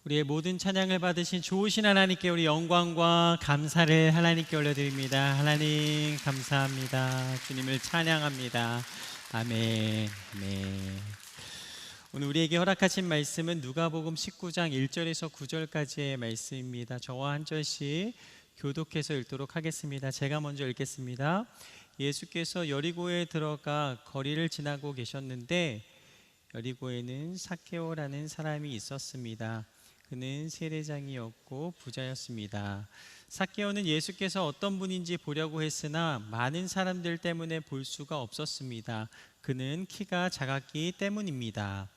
우리의 모든 찬양을 받으신 좋으신 하나님께 우리 영광과 감사를 하나님께 올려드립니다. 하나님 감사합니다. 주님을 찬양합니다. 아멘. 아멘. 오늘 우리에게 허락하신 말씀은 누가복음 19장 1절에서 9절까지의 말씀입니다. 저와 한 절씩 교독해서 읽도록 하겠습니다. 제가 먼저 읽겠습니다. 예수께서 여리고에 들어가 거리를 지나고 계셨는데 여리고에는 삭개오라는 사람이 있었습니다. 그는 세례장이었고 부자였습니다. 삭개오는 예수께서 어떤 분인지 보려고 했으나 많은 사람들 때문에 볼 수가 없었습니다. 그는 키가 작았기 때문입니다.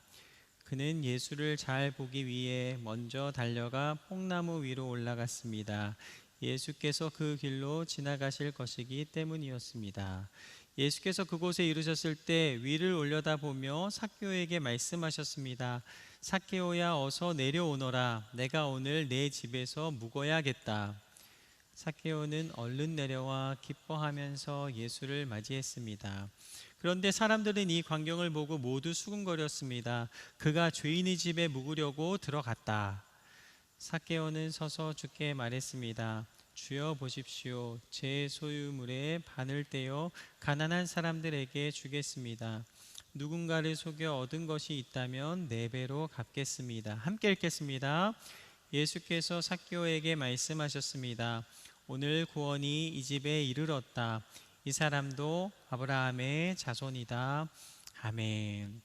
그는 예수를 잘 보기 위해 먼저 달려가 뽕나무 위로 올라갔습니다. 예수께서 그 길로 지나가실 것이기 때문이었습니다. 예수께서 그곳에 이르셨을 때 위를 올려다보며 삭개오에게 말씀하셨습니다. 삭개오야, 어서 내려오너라. 내가 오늘 내 집에서 묵어야겠다. 삭개오는 얼른 내려와 기뻐하면서 예수를 맞이했습니다. 그런데 사람들은 이 광경을 보고 모두 수군거렸습니다. 그가 죄인의 집에 묵으려고 들어갔다. 삭개오는 서서 주께 말했습니다. 주여 보십시오. 제 소유물의 반을 떼어 가난한 사람들에게 주겠습니다. 누군가를 속여 얻은 것이 있다면 4배로 갚겠습니다. 함께 읽겠습니다. 예수께서 삭개오에게 말씀하셨습니다. 오늘 구원이 이 집에 이르렀다. 이 사람도 아브라함의 자손이다. 아멘.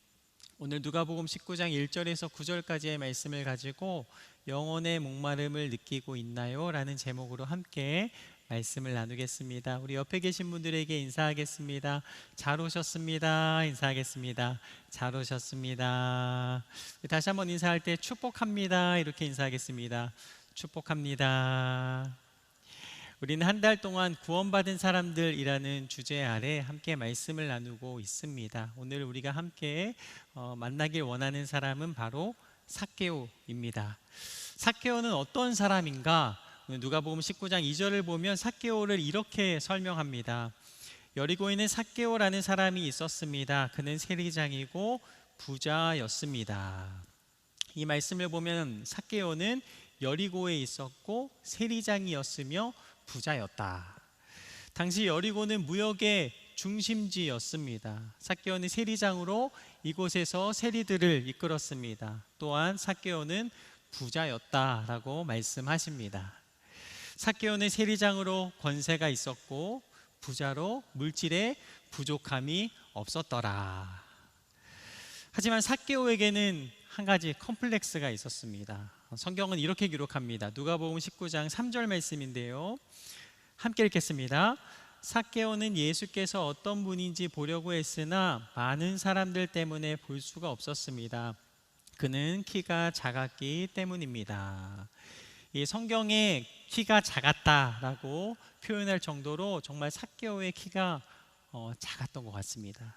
오늘 누가복음 19장 1절에서 9절까지의 말씀을 가지고 영혼의 목마름을 느끼고 있나요? 라는 제목으로 함께 말씀을 나누겠습니다. 우리 옆에 계신 분들에게 인사하겠습니다. 잘 오셨습니다. 인사하겠습니다. 잘 오셨습니다. 다시 한번 인사할 때 축복합니다. 이렇게 인사하겠습니다. 축복합니다. 우리는 한 달 동안 구원받은 사람들이라는 주제 아래 함께 말씀을 나누고 있습니다. 오늘 우리가 함께 만나길 원하는 사람은 바로 삭개오입니다. 삭개오는 어떤 사람인가? 누가복음 19장 2절을 보면 삭개오를 이렇게 설명합니다. 여리고에는 삭개오라는 사람이 있었습니다. 그는 세리장이고 부자였습니다. 이 말씀을 보면 삭개오는 여리고에 있었고 세리장이었으며 부자였다. 당시 여리고는 무역의 중심지였습니다. 삭개오는 세리장으로 이곳에서 세리들을 이끌었습니다. 또한 삭개오는 부자였다라고 말씀하십니다. 삭개오는 세리장으로 권세가 있었고 부자로 물질에 부족함이 없었더라. 하지만 삭개오에게는 한 가지 컴플렉스가 있었습니다. 성경은 이렇게 기록합니다. 누가복음 19장 3절 말씀인데요. 함께 읽겠습니다. 삭개오는 예수께서 어떤 분인지 보려고 했으나 많은 사람들 때문에 볼 수가 없었습니다. 그는 키가 작았기 때문입니다. 이 성경에 키가 작았다라고 표현할 정도로 정말 삭개오의 키가 작았던 것 같습니다.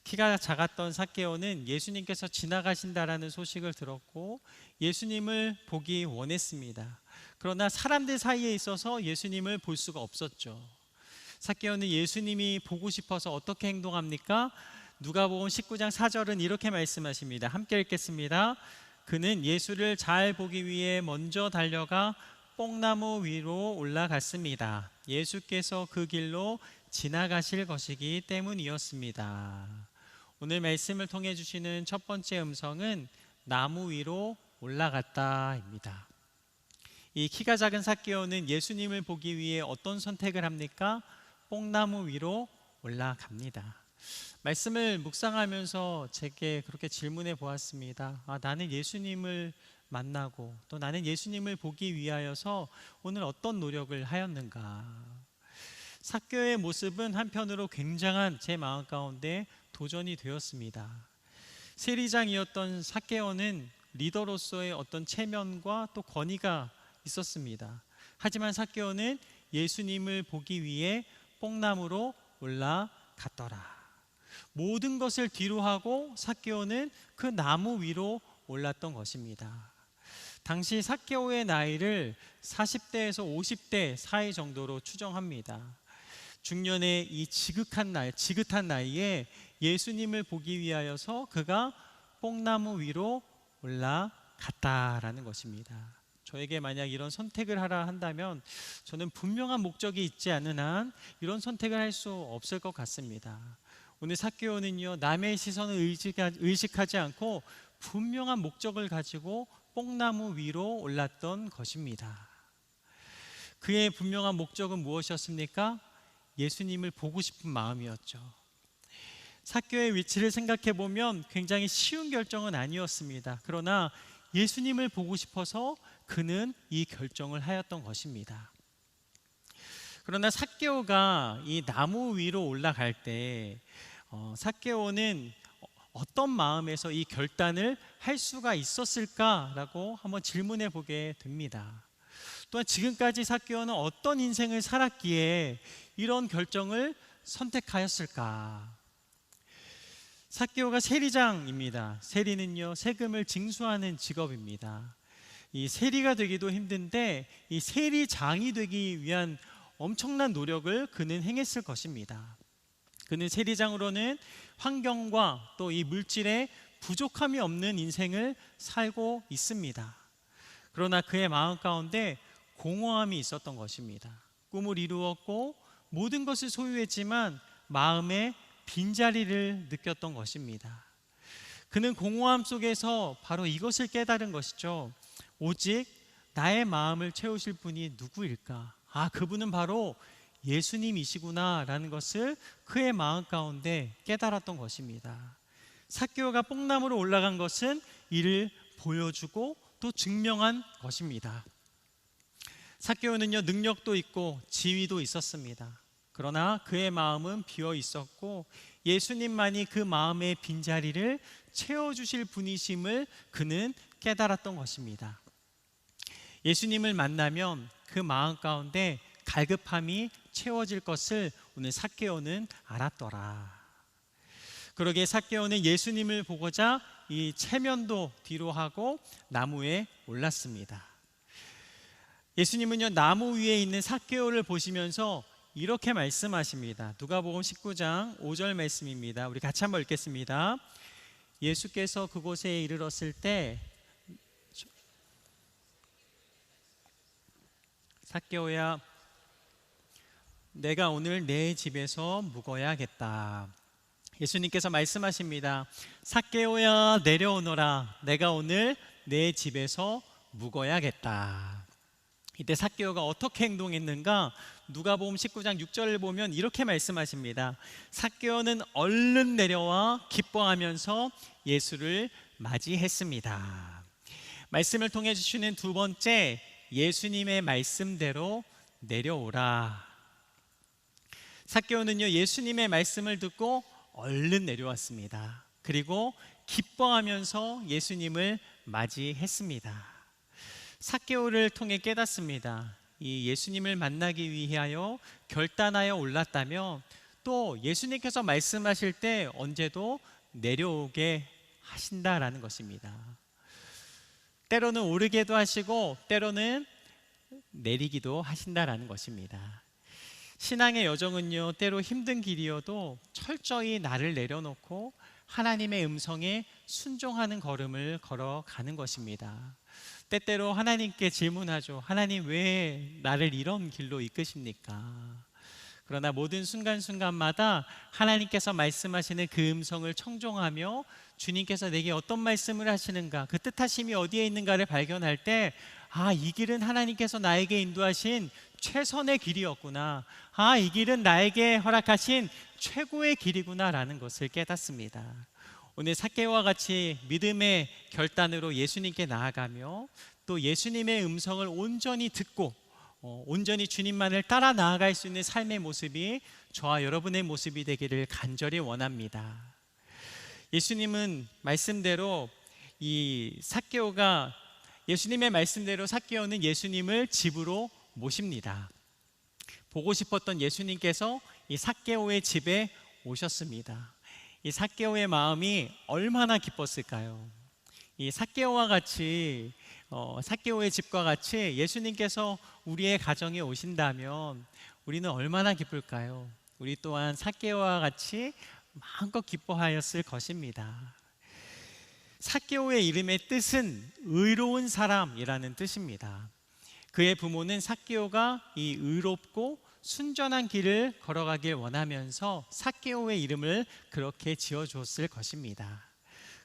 키가 작았던 삭개오는 예수님께서 지나가신다라는 소식을 들었고 예수님을 보기 원했습니다. 그러나 사람들 사이에 있어서 예수님을 볼 수가 없었죠. 삭개오는 예수님이 보고 싶어서 어떻게 행동합니까? 누가복음 19장 4절은 이렇게 말씀하십니다. 함께 읽겠습니다. 그는 예수를 잘 보기 위해 먼저 달려가 뽕나무 위로 올라갔습니다. 예수께서 그 길로 지나가실 것이기 때문이었습니다. 오늘 말씀을 통해 주시는 첫 번째 음성은 나무 위로 올라갔다입니다. 이 키가 작은 삭개오는 예수님을 보기 위해 어떤 선택을 합니까? 뽕나무 위로 올라갑니다. 말씀을 묵상하면서 제게 그렇게 질문해 보았습니다. 나는 예수님을 만나고 또 나는 예수님을 보기 위하여서 오늘 어떤 노력을 하였는가? 삭개오의 모습은 한편으로 굉장한 제 마음 가운데 도전이 되었습니다. 세리장이었던 삭개오는 리더로서의 어떤 체면과 또 권위가 있었습니다. 하지만 삭개오는 예수님을 보기 위해 뽕나무로 올라갔더라. 모든 것을 뒤로하고 삭개오는 그 나무 위로 올랐던 것입니다. 당시 삭개오의 나이를 40대에서 50대 사이 정도로 추정합니다. 중년의 이 지긋한 나이에 예수님을 보기 위하여서 그가 뽕나무 위로 올라갔습니다. 같다라는 것입니다. 저에게 만약 이런 선택을 하라 한다면 저는 분명한 목적이 있지 않은 한 이런 선택을 할 수 없을 것 같습니다. 오늘 삭개오는요, 남의 시선을 의식하지 않고 분명한 목적을 가지고 뽕나무 위로 올랐던 것입니다. 그의 분명한 목적은 무엇이었습니까? 예수님을 보고 싶은 마음이었죠. 삭개오의 위치를 생각해 보면 굉장히 쉬운 결정은 아니었습니다. 그러나 예수님을 보고 싶어서 그는 이 결정을 하였던 것입니다. 그러나 삭개오가 이 나무 위로 올라갈 때 삭개오는 어떤 마음에서 이 결단을 할 수가 있었을까라고 한번 질문해 보게 됩니다. 또한 지금까지 삭개오는 어떤 인생을 살았기에 이런 결정을 선택하였을까? 삭개오가 세리장입니다. 세리는요, 세금을 징수하는 직업입니다. 이 세리가 되기도 힘든데 이 세리장이 되기 위한 엄청난 노력을 그는 행했을 것입니다. 그는 세리장으로는 환경과 또 이 물질에 부족함이 없는 인생을 살고 있습니다. 그러나 그의 마음 가운데 공허함이 있었던 것입니다. 꿈을 이루었고 모든 것을 소유했지만 마음에 빈자리를 느꼈던 것입니다. 그는 공허함 속에서 바로 이것을 깨달은 것이죠. 오직 나의 마음을 채우실 분이 누구일까? 그분은 바로 예수님이시구나 라는 것을 그의 마음 가운데 깨달았던 것입니다. 삭개오가 뽕나무로 올라간 것은 이를 보여주고 또 증명한 것입니다. 삭개오는요, 능력도 있고 지위도 있었습니다. 그러나 그의 마음은 비어 있었고 예수님만이 그 마음의 빈자리를 채워주실 분이심을 그는 깨달았던 것입니다. 예수님을 만나면 그 마음 가운데 갈급함이 채워질 것을 오늘 삭개오는 알았더라. 그러기에 삭개오는 예수님을 보고자 이 체면도 뒤로 하고 나무에 올랐습니다. 예수님은요, 나무 위에 있는 삭개오를 보시면서 이렇게 말씀하십니다. 누가복음 19장 5절 말씀입니다. 우리 같이 한번 읽겠습니다. 예수께서 그곳에 이르렀을 때 삭개오야, 내가 오늘 내 집에서 묵어야겠다. 예수님께서 말씀하십니다. 삭개오야, 내려오너라. 내가 오늘 내 집에서 묵어야겠다. 이때 삭개오가 어떻게 행동했는가? 누가복음 19장 6절을 보면 이렇게 말씀하십니다. 삭개오는 얼른 내려와 기뻐하면서 예수를 맞이했습니다. 말씀을 통해 주시는 두 번째, 예수님의 말씀대로 내려오라. 삭개오는요, 예수님의 말씀을 듣고 얼른 내려왔습니다. 그리고 기뻐하면서 예수님을 맞이했습니다. 삭개오를 통해 깨닫습니다. 이 예수님을 만나기 위하여 결단하여 올랐다면 또 예수님께서 말씀하실 때 언제도 내려오게 하신다라는 것입니다. 때로는 오르게도 하시고 때로는 내리기도 하신다라는 것입니다. 신앙의 여정은요, 때로 힘든 길이어도 철저히 나를 내려놓고 하나님의 음성에 순종하는 걸음을 걸어가는 것입니다. 때때로 하나님께 질문하죠. 하나님, 왜 나를 이런 길로 이끄십니까? 그러나 모든 순간순간마다 하나님께서 말씀하시는 그 음성을 청종하며 주님께서 내게 어떤 말씀을 하시는가, 그 뜻하심이 어디에 있는가를 발견할 때 이 길은 하나님께서 나에게 인도하신 최선의 길이었구나. 이 길은 나에게 허락하신 최고의 길이구나 라는 것을 깨닫습니다. 오늘 삭개오와 같이 믿음의 결단으로 예수님께 나아가며 또 예수님의 음성을 온전히 듣고 온전히 주님만을 따라 나아갈 수 있는 삶의 모습이 저와 여러분의 모습이 되기를 간절히 원합니다. 예수님은 말씀대로 예수님의 말씀대로 삭개오는 예수님을 집으로 모십니다. 보고 싶었던 예수님께서 이 삭개오의 집에 오셨습니다. 이 삭개오의 마음이 얼마나 기뻤을까요? 이 삭개오와 같이 삭개오의 집과 같이 예수님께서 우리의 가정에 오신다면 우리는 얼마나 기쁠까요? 우리 또한 삭개오와 같이 마음껏 기뻐하였을 것입니다. 삭개오의 이름의 뜻은 의로운 사람이라는 뜻입니다. 그의 부모는 삭개오가 이 의롭고 순전한 길을 걸어가길 원하면서 삭개오의 이름을 그렇게 지어줬을 것입니다.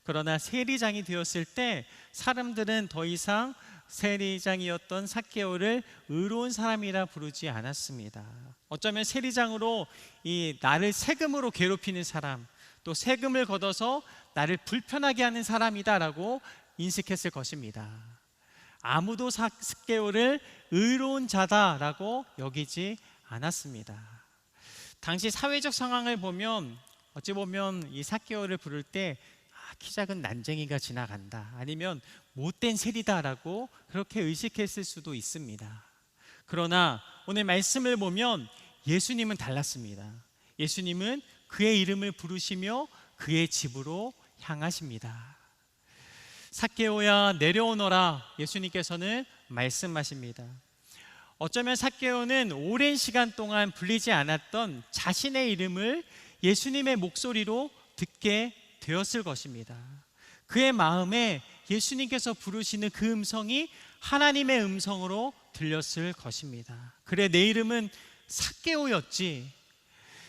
그러나 세리장이 되었을 때 사람들은 더 이상 세리장이었던 삭개오를 의로운 사람이라 부르지 않았습니다. 어쩌면 세리장으로 이 나를 세금으로 괴롭히는 사람, 또 세금을 걷어서 나를 불편하게 하는 사람이다라고 인식했을 것입니다. 아무도 삭개오를 의로운 자다라고 여기지 않았습니다. 당시 사회적 상황을 보면 어찌 보면 이 삭개오를 부를 때 키 작은 난쟁이가 지나간다, 아니면 못된 세리다라고 그렇게 의식했을 수도 있습니다. 그러나 오늘 말씀을 보면 예수님은 달랐습니다. 예수님은 그의 이름을 부르시며 그의 집으로 향하십니다. 삭개오야 내려오너라, 예수님께서는 말씀하십니다. 어쩌면 삭개오는 오랜 시간 동안 불리지 않았던 자신의 이름을 예수님의 목소리로 듣게 되었을 것입니다. 그의 마음에 예수님께서 부르시는 그 음성이 하나님의 음성으로 들렸을 것입니다. 그래, 내 이름은 삭개오였지.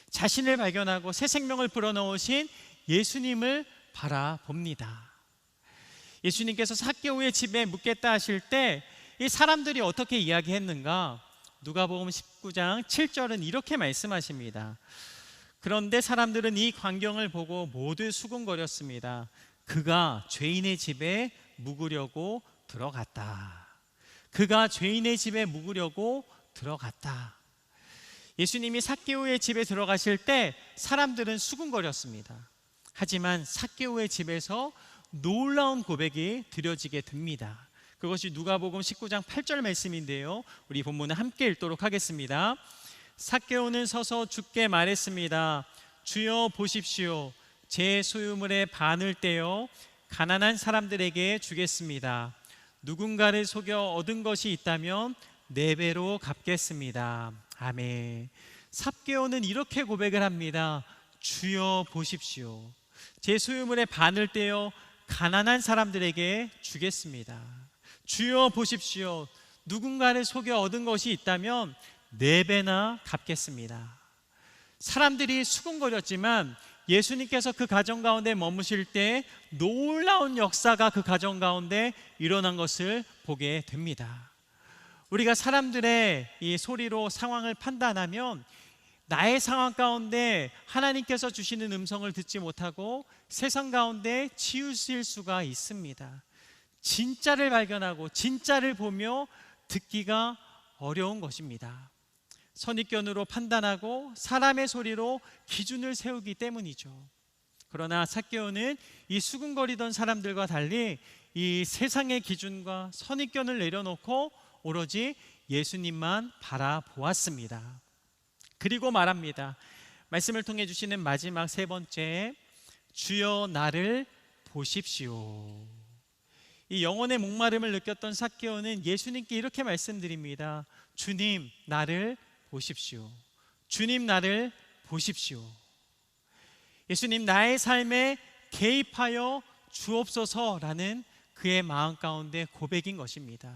자신을 발견하고 새 생명을 불어넣으신 예수님을 바라봅니다. 예수님께서 삭개오의 집에 묵겠다 하실 때 이 사람들이 어떻게 이야기했는가? 누가복음 19장 7절은 이렇게 말씀하십니다. 그런데 사람들은 이 광경을 보고 모두 수군거렸습니다. 그가 죄인의 집에 묵으려고 들어갔다. 그가 죄인의 집에 묵으려고 들어갔다. 예수님이 삭개오의 집에 들어가실 때 사람들은 수군거렸습니다. 하지만 삭개오의 집에서 놀라운 고백이 드려지게 됩니다. 그것이 누가복음 19장 8절 말씀인데요, 우리 본문을 함께 읽도록 하겠습니다. 삭개오는 서서 주께 말했습니다. 주여 보십시오, 제 소유물의 반을 떼어 가난한 사람들에게 주겠습니다. 누군가를 속여 얻은 것이 있다면 4배로 갚겠습니다. 아멘. 삭개오는 이렇게 고백을 합니다. 주여 보십시오, 제 소유물의 반을 떼어 가난한 사람들에게 주겠습니다. 주여 보십시오, 누군가를 속여 얻은 것이 있다면 4배나 갚겠습니다. 사람들이 수군거렸지만 예수님께서 그 가정 가운데 머무실 때 놀라운 역사가 그 가정 가운데 일어난 것을 보게 됩니다. 우리가 사람들의 이 소리로 상황을 판단하면 나의 상황 가운데 하나님께서 주시는 음성을 듣지 못하고 세상 가운데 치우칠 수가 있습니다. 진짜를 발견하고 진짜를 보며 듣기가 어려운 것입니다. 선입견으로 판단하고 사람의 소리로 기준을 세우기 때문이죠. 그러나 삭개오는 이 수군거리던 사람들과 달리 이 세상의 기준과 선입견을 내려놓고 오로지 예수님만 바라보았습니다. 그리고 말합니다. 말씀을 통해 주시는 마지막 3번째, 주여 나를 보십시오. 이 영혼의 목마름을 느꼈던 삭개오는 예수님께 이렇게 말씀드립니다. 주님 나를 보십시오. 주님 나를 보십시오. 예수님 나의 삶에 개입하여 주옵소서라는 그의 마음 가운데 고백인 것입니다.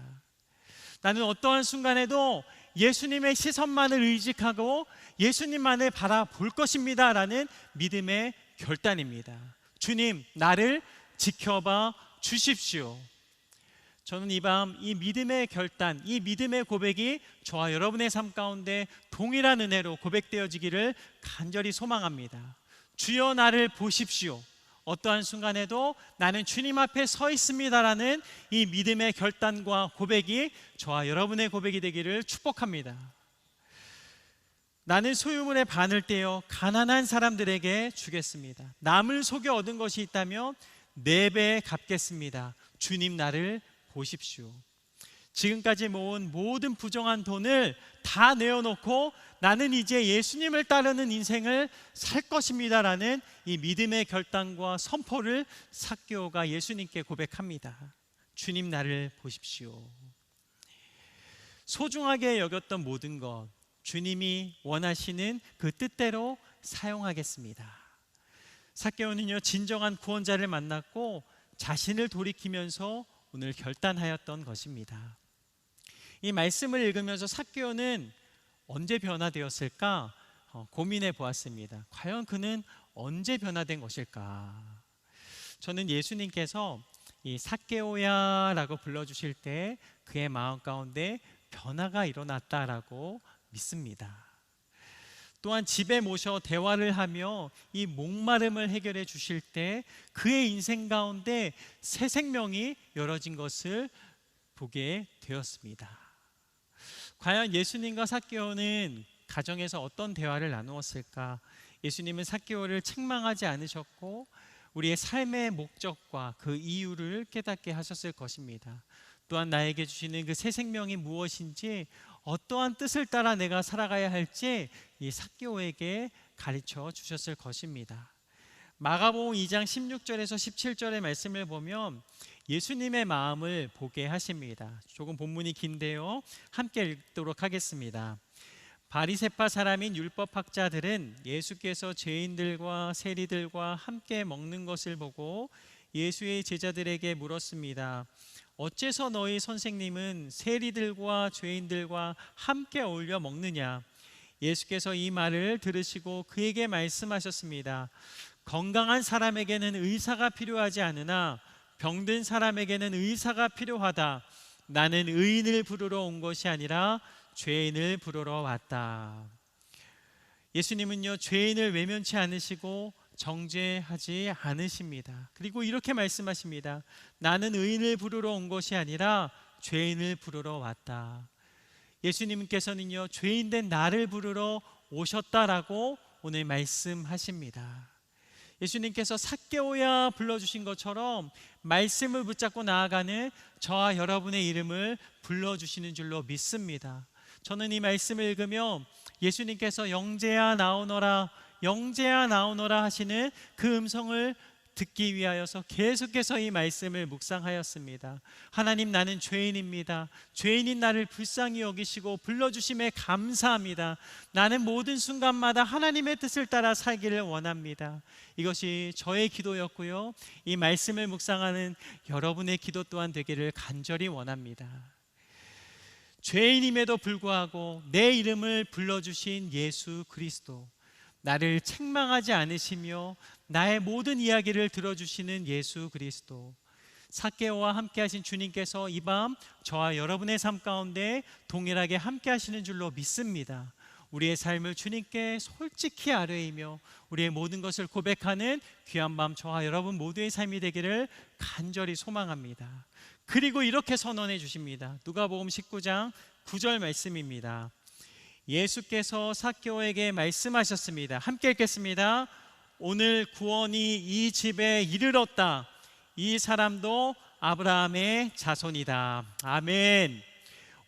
나는 어떠한 순간에도 예수님의 시선만을 의식하고 예수님만을 바라볼 것입니다 라는 믿음의 결단입니다. 주님 나를 지켜봐 주십시오. 저는 이 밤 이 믿음의 결단, 이 믿음의 고백이 저와 여러분의 삶 가운데 동일한 은혜로 고백되어지기를 간절히 소망합니다. 주여 나를 보십시오. 어떠한 순간에도 나는 주님 앞에 서 있습니다라는 이 믿음의 결단과 고백이 저와 여러분의 고백이 되기를 축복합니다. 나는 소유물의 반을 떼어 가난한 사람들에게 주겠습니다. 남을 속여 얻은 것이 있다면 4배 갚겠습니다. 주님 나를 보십시오. 지금까지 모은 모든 부정한 돈을 다 내어놓고 나는 이제 예수님을 따르는 인생을 살 것입니다라는 이 믿음의 결단과 선포를 삭개오가 예수님께 고백합니다. 주님 나를 보십시오. 소중하게 여겼던 모든 것 주님이 원하시는 그 뜻대로 사용하겠습니다. 삭개오는요 진정한 구원자를 만났고 자신을 돌이키면서 오늘 결단하였던 것입니다. 이 말씀을 읽으면서 삭개오는 언제 변화되었을까 고민해 보았습니다. 과연 그는 언제 변화된 것일까? 저는 예수님께서 이 삭개오야 라고 불러주실 때 그의 마음 가운데 변화가 일어났다라고 믿습니다. 또한 집에 모셔 대화를 하며 이 목마름을 해결해 주실 때 그의 인생 가운데 새 생명이 열어진 것을 보게 되었습니다. 과연 예수님과 삭개오는 가정에서 어떤 대화를 나누었을까? 예수님은 삭개오를 책망하지 않으셨고 우리의 삶의 목적과 그 이유를 깨닫게 하셨을 것입니다. 또한 나에게 주시는 그 새 생명이 무엇인지, 어떠한 뜻을 따라 내가 살아가야 할지 이 삭개오에게 가르쳐 주셨을 것입니다. 마가복음 2장 16절에서 17절의 말씀을 보면 예수님의 마음을 보게 하십니다. 조금 본문이 긴데요, 함께 읽도록 하겠습니다. 바리새파 사람인 율법학자들은 예수께서 죄인들과 세리들과 함께 먹는 것을 보고 예수의 제자들에게 물었습니다. 어째서 너희 선생님은 세리들과 죄인들과 함께 어울려 먹느냐? 예수께서 이 말을 들으시고 그에게 말씀하셨습니다. 건강한 사람에게는 의사가 필요하지 않으나 병든 사람에게는 의사가 필요하다. 나는 의인을 부르러 온 것이 아니라 죄인을 부르러 왔다. 예수님은요, 죄인을 외면치 않으시고 정죄하지 않으십니다. 그리고 이렇게 말씀하십니다. 나는 의인을 부르러 온 것이 아니라 죄인을 부르러 왔다. 예수님께서는요, 죄인된 나를 부르러 오셨다라고 오늘 말씀하십니다. 예수님께서 삭개오야 불러주신 것처럼 말씀을 붙잡고 나아가는 저와 여러분의 이름을 불러주시는 줄로 믿습니다. 저는 이 말씀을 읽으며 예수님께서 영재야 나오너라, 영재야 나오너라 하시는 그 음성을 듣기 위하여서 계속해서 이 말씀을 묵상하였습니다. 하나님, 나는 죄인입니다. 죄인인 나를 불쌍히 여기시고 불러주심에 감사합니다. 나는 모든 순간마다 하나님의 뜻을 따라 살기를 원합니다. 이것이 저의 기도였고요, 이 말씀을 묵상하는 여러분의 기도 또한 되기를 간절히 원합니다. 죄인임에도 불구하고 내 이름을 불러주신 예수 그리스도, 나를 책망하지 않으시며 나의 모든 이야기를 들어주시는 예수 그리스도, 삭개오와 함께 하신 주님께서 이 밤 저와 여러분의 삶 가운데 동일하게 함께 하시는 줄로 믿습니다. 우리의 삶을 주님께 솔직히 아뢰이며 우리의 모든 것을 고백하는 귀한 밤 저와 여러분 모두의 삶이 되기를 간절히 소망합니다. 그리고 이렇게 선언해 주십니다. 누가복음 19장 9절 말씀입니다. 예수께서 삭개오에게 말씀하셨습니다. 함께 읽겠습니다. 오늘 구원이 이 집에 이르렀다. 이 사람도 아브라함의 자손이다. 아멘.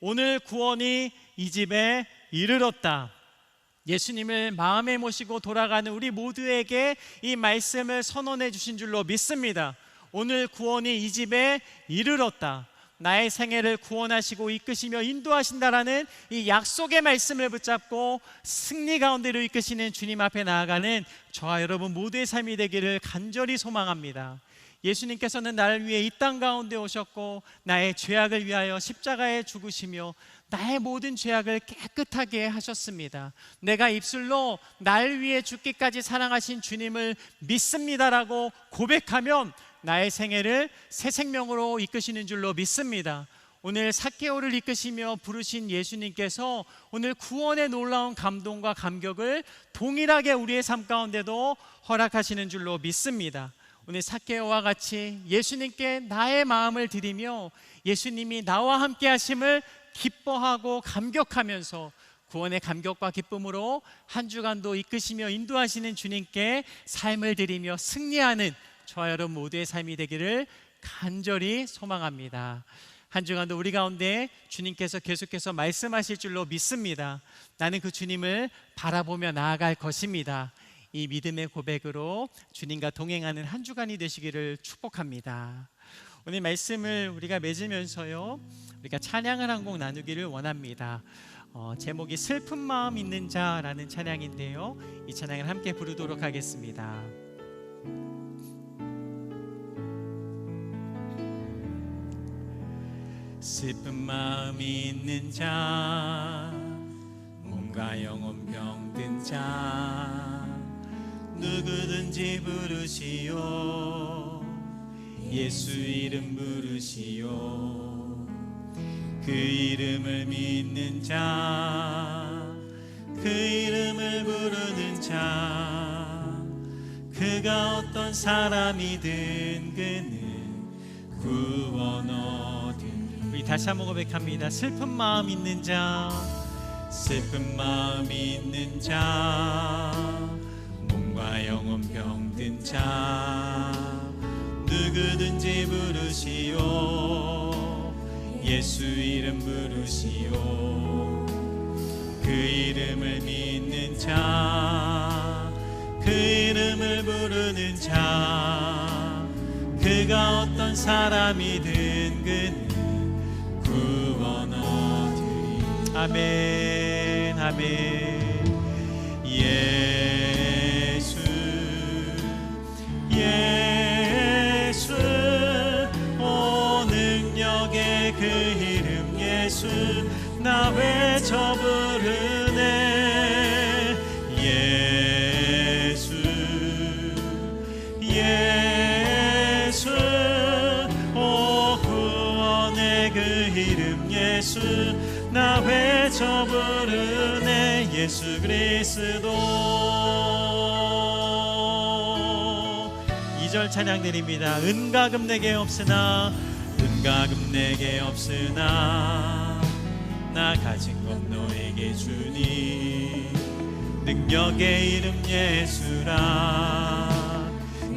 오늘 구원이 이 집에 이르렀다. 예수님을 마음에 모시고 돌아가는 우리 모두에게 이 말씀을 선언해 주신 줄로 믿습니다. 오늘 구원이 이 집에 이르렀다. 나의 생애를 구원하시고 이끄시며 인도하신다라는 이 약속의 말씀을 붙잡고 승리 가운데로 이끄시는 주님 앞에 나아가는 저와 여러분 모두의 삶이 되기를 간절히 소망합니다. 예수님께서는 나를 위해 이 땅 가운데 오셨고 나의 죄악을 위하여 십자가에 죽으시며 나의 모든 죄악을 깨끗하게 하셨습니다. 내가 입술로 날 위해 죽기까지 사랑하신 주님을 믿습니다라고 고백하면 나의 생애를 새 생명으로 이끄시는 줄로 믿습니다. 오늘 삭개오를 이끄시며 부르신 예수님께서 오늘 구원의 놀라운 감동과 감격을 동일하게 우리의 삶 가운데도 허락하시는 줄로 믿습니다. 오늘 삭개오와 같이 예수님께 나의 마음을 드리며 예수님이 나와 함께 하심을 기뻐하고 감격하면서 구원의 감격과 기쁨으로 한 주간도 이끄시며 인도하시는 주님께 삶을 드리며 승리하는 저와 여러분 모두의 삶이 되기를 간절히 소망합니다. 한 주간도 우리 가운데 주님께서 계속해서 말씀하실 줄로 믿습니다. 나는 그 주님을 바라보며 나아갈 것입니다. 이 믿음의 고백으로 주님과 동행하는 한 주간이 되시기를 축복합니다. 오늘 말씀을 우리가 맺으면서요, 우리가 찬양을 한 곡 나누기를 원합니다. 제목이 슬픈 마음 있는 자라는 찬양인데요, 이 찬양을 함께 부르도록 하겠습니다. 슬픈 마음이 있는 자, 몸과 영혼 병든 자, 누구든지 부르시오. 예수 이름 부르시오. 그 이름을 믿는 자, 그 이름을 부르는 자, 그가 어떤 사람이든 그는 구원 얻으리. 우리 다시 한번 고백합니다. 슬픈 마음 있는 자, 슬픈 마음 있는 자, 몸과 영혼 병든 자, 누구든지 부르시오. 예수 이름 부르시오. 그 이름을 믿는 자, 그 이름을 부르는 자, 그가 어떤 사람이든 그는 구원 얻으리. 아멘 아멘. 예수 예수 오 능력의 그 이름 예수 나 외쳐 부르네. 예수 예수 오 구원의 그 이름 예수 나 외쳐 부르네. 예수 그리스도. 2절 찬양 드립니다. 은과 금 내게 없으나 은과 금 내게 없으나 나 가진 것 너에게 주니 능력의 이름 예수라.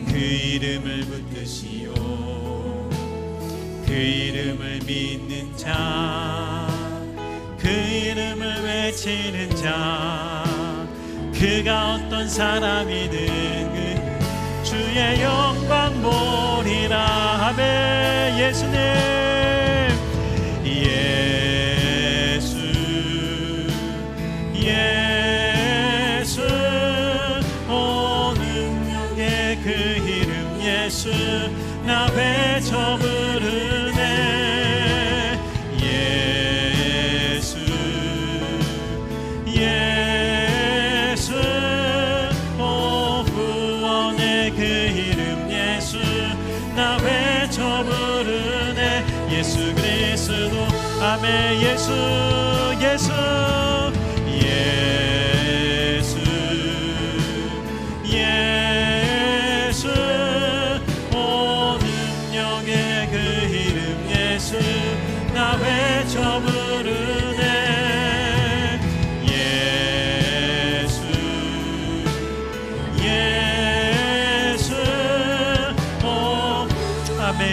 그 이름을 붙드시오. 그 이름을 믿는 자, 그 이름을 외치는 자, 그가 어떤 사람이든 그 주의 영광 보리라. 아멘. 예수님 예수 예수 오 능력의 그 이름 예수 나 외쳐 부르네. 예수 예수 오 구원의 그 이름 예수 나 외쳐 부르네. 예수 그리스도. 아멘. 예수 예수 예수 예수 오 능력의 그 이름 예수 나 외쳐 부르네. 예수 예수 오 아멘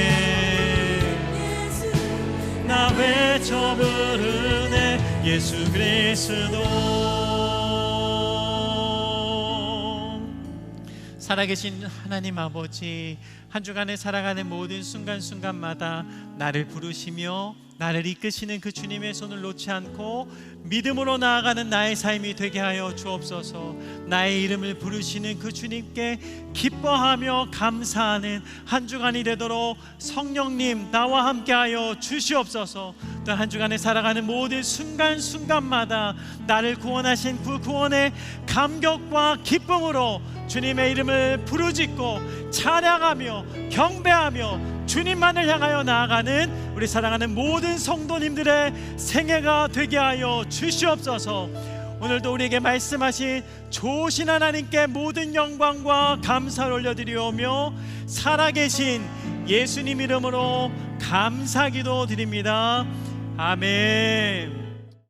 나 외쳐 부르네. 예수 그리스도. 살아계신 하나님 아버지, 한 주간에 살아가는 모든 순간순간마다 나를 부르시며 나를 이끄시는 그 주님의 손을 놓지 않고 믿음으로 나아가는 나의 삶이 되게 하여 주옵소서. 나의 이름을 부르시는 그 주님께 기뻐하며 감사하는 한 주간이 되도록 성령님 나와 함께하여 주시옵소서. 또 한 주간에 살아가는 모든 순간순간마다 나를 구원하신 그 구원의 감격과 기쁨으로 주님의 이름을 부르짖고 찬양하며 경배하며 주님만을 향하여 나아가는 우리 사랑하는 모든 성도님들의 생애가 되게 하여 주시옵소서. 오늘도 우리에게 말씀하신 좋으신 하나님께 모든 영광과 감사를 올려드리오며 살아계신 예수님 이름으로 감사기도 드립니다. 아멘.